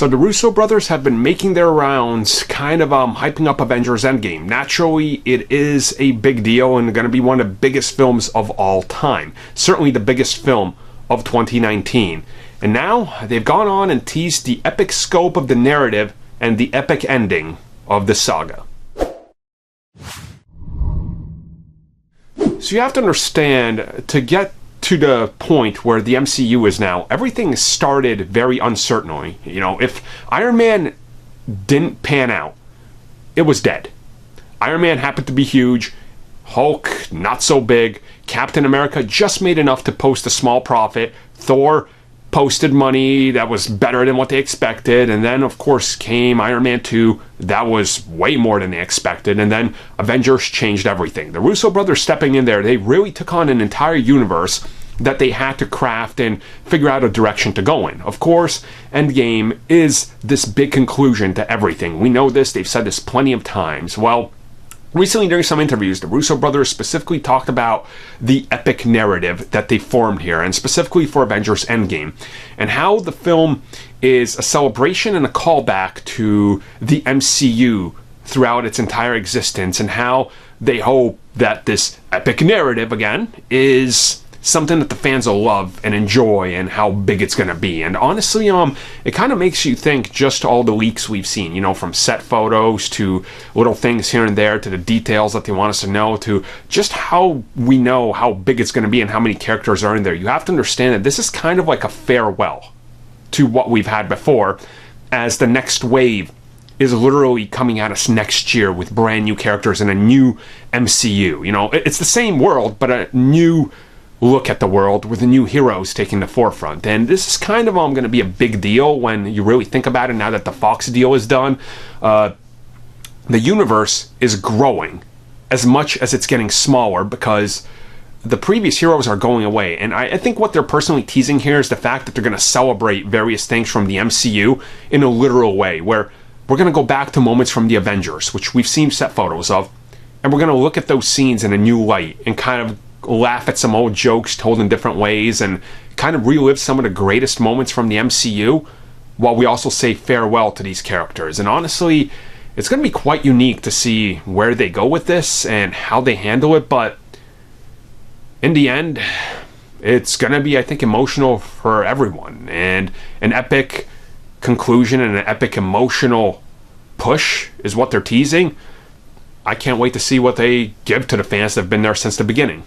So the Russo brothers have been making their rounds, kind of hyping up Avengers Endgame. Naturally, it is a big deal and going to be one of the biggest films of all time. Certainly the biggest film of 2019. And now they've gone on and teased the epic scope of the narrative and the epic ending of the saga. So you have to understand, to get to the point where the MCU is now, everything started very uncertainly. You know, if Iron Man didn't pan out, it was dead. Iron Man happened to be huge, Hulk not so big, Captain America just made enough to post a small profit, Thor posted money that was better than what they expected, and then of course came Iron Man 2, that was way more than they expected, and then Avengers changed everything. The Russo brothers stepping in there, they really took on an entire universe that they had to craft and figure out a direction to go in. Of course, Endgame is this big conclusion to everything. We know this, they've said this plenty of times. Well, recently, during some interviews, the Russo brothers specifically talked about the epic narrative that they formed here, and specifically for Avengers Endgame, and how the film is a celebration and a callback to the MCU throughout its entire existence, and how they hope that this epic narrative, again, is something that the fans will love and enjoy, and how big it's going to be. And honestly, it kind of makes you think, just all the leaks we've seen, you know, from set photos to little things here and there, to the details that they want us to know, to just how we know how big it's going to be and how many characters are in there. You have to understand that this is kind of like a farewell to what we've had before, as the next wave is literally coming at us next year with brand new characters and a new MCU. You know, it's the same world, but a new look at the world with the new heroes taking the forefront. And this is kind of going to be a big deal when you really think about it, now that the Fox deal is done. The universe is growing as much as it's getting smaller, because the previous heroes are going away. And I think what they're personally teasing here is the fact that they're going to celebrate various things from the MCU in a literal way, where we're going to go back to moments from the Avengers, which we've seen set photos of, and we're going to look at those scenes in a new light and kind of laugh at some old jokes told in different ways, and kind of relive some of the greatest moments from the MCU, while we also say farewell to these characters. And honestly, it's going to be quite unique to see where they go with this and how they handle it, but in the end, it's going to be, I think, emotional for everyone, and an epic conclusion and an epic emotional push is what they're teasing. I can't wait to see what they give to the fans that have been there since the beginning.